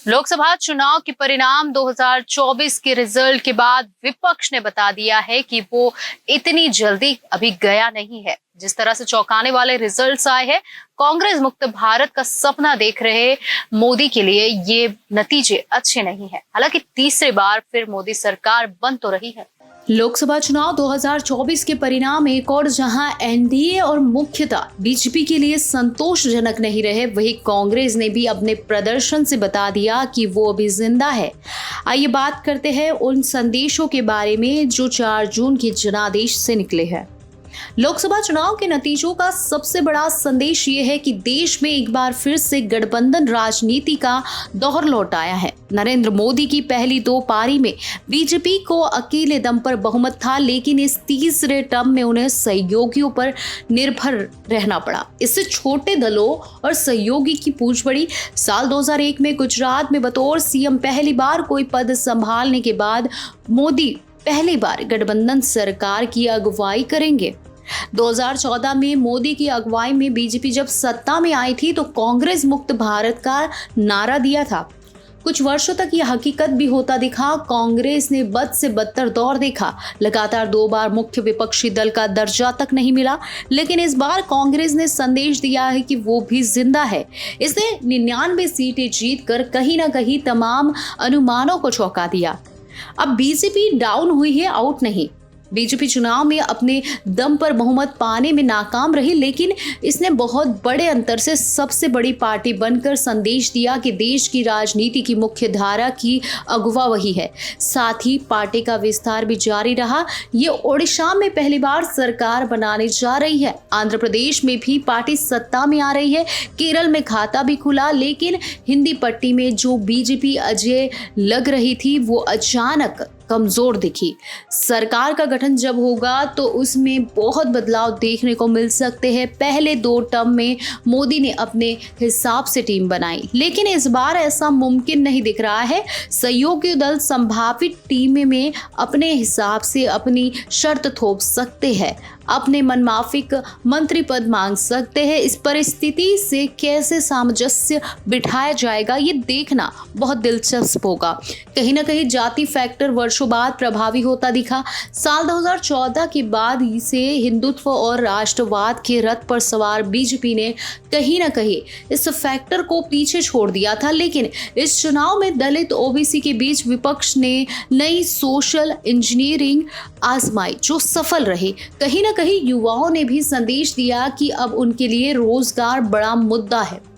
लोकसभा चुनाव के परिणाम 2024 के रिजल्ट के बाद विपक्ष ने बता दिया है कि वो इतनी जल्दी अभी गया नहीं है। जिस तरह से चौंकाने वाले रिजल्ट्स आए हैं, कांग्रेस मुक्त भारत का सपना देख रहे मोदी के लिए ये नतीजे अच्छे नहीं है। हालांकि तीसरी बार फिर मोदी सरकार बन तो रही है। लोकसभा चुनाव 2024 के परिणाम एक और जहां एनडीए और मुख्यतः बीजेपी के लिए संतोषजनक नहीं रहे, वहीं कांग्रेस ने भी अपने प्रदर्शन से बता दिया कि वो अभी जिंदा है। आइए बात करते हैं उन संदेशों के बारे में जो 4 जून के जनादेश से निकले हैं। लोकसभा चुनाव के नतीजों का सबसे बड़ा संदेश ये है कि देश में एक बार फिर से गठबंधन राजनीति का दौर लौट आया है। नरेंद्र मोदी की पहली 2 पारी में बीजेपी को अकेले दम पर बहुमत था, लेकिन इस तीसरे टर्म में उन्हें सहयोगियों पर निर्भर रहना पड़ा। इससे छोटे दलों और सहयोगी की पूछ बढ़ी। साल 2001 में गुजरात में बतौर सीएम पहली बार कोई पद संभालने के बाद मोदी पहली बार गठबंधन सरकार की अगुवाई करेंगे। 2014 में मोदी की अगुवाई में बीजेपी जब सत्ता में आई थी तो कांग्रेस मुक्त भारत का नारा दिया था। कुछ वर्षों तक यह हकीकत भी होता दिखा। कांग्रेस ने बद से बदतर दौर देखा। लगातार 2 बार मुख्य विपक्षी दल का दर्जा तक नहीं मिला, लेकिन इस बार कांग्रेस ने संदेश दिया है कि वो भी जिंदा है। इसने 99 सीटें जीतकर कहीं ना कहीं तमाम अनुमानों को चौंका दिया। अब बीजेपी डाउन हुई है, आउट नहीं। बीजेपी चुनाव में अपने दम पर बहुमत पाने में नाकाम रही, लेकिन इसने बहुत बड़े अंतर से सबसे बड़ी पार्टी बनकर संदेश दिया कि देश की राजनीति की मुख्य धारा की अगुवा वही है। साथ ही पार्टी का विस्तार भी जारी रहा। ये ओडिशा में पहली बार सरकार बनाने जा रही है। आंध्र प्रदेश में भी पार्टी सत्ता में आ रही है। केरल में खाता भी खुला, लेकिन हिंदी पट्टी में जो बीजेपी अजय लग रही थी वो अचानक कमजोर दिखी। सरकार का गठन जब होगा तो उसमें बहुत बदलाव देखने को मिल सकते हैं। पहले 2 टर्म में मोदी ने अपने हिसाब से टीम बनाई, लेकिन इस बार ऐसा मुमकिन नहीं दिख रहा है। सहयोगी दल संभावित टीम में अपने हिसाब से अपनी शर्त थोप सकते हैं, अपने मनमाफिक मंत्री पद मांग सकते हैं। इस परिस्थिति से कैसे सामंजस्य बिठाया जाएगा ये देखना बहुत दिलचस्प होगा। कहीं ना कहीं जाति फैक्टर वर्षों बाद प्रभावी होता दिखा। साल 2014 के बाद से हिंदुत्व और राष्ट्रवाद के रथ पर सवार बीजेपी ने कहीं ना कहीं इस फैक्टर को पीछे छोड़ दिया था, लेकिन इस चुनाव में दलित ओबीसी के बीच विपक्ष ने नई सोशल इंजीनियरिंग आजमाई जो सफल रही। कहीं ना कहीं युवाओं ने भी संदेश दिया कि अब उनके लिए रोजगार बड़ा मुद्दा है।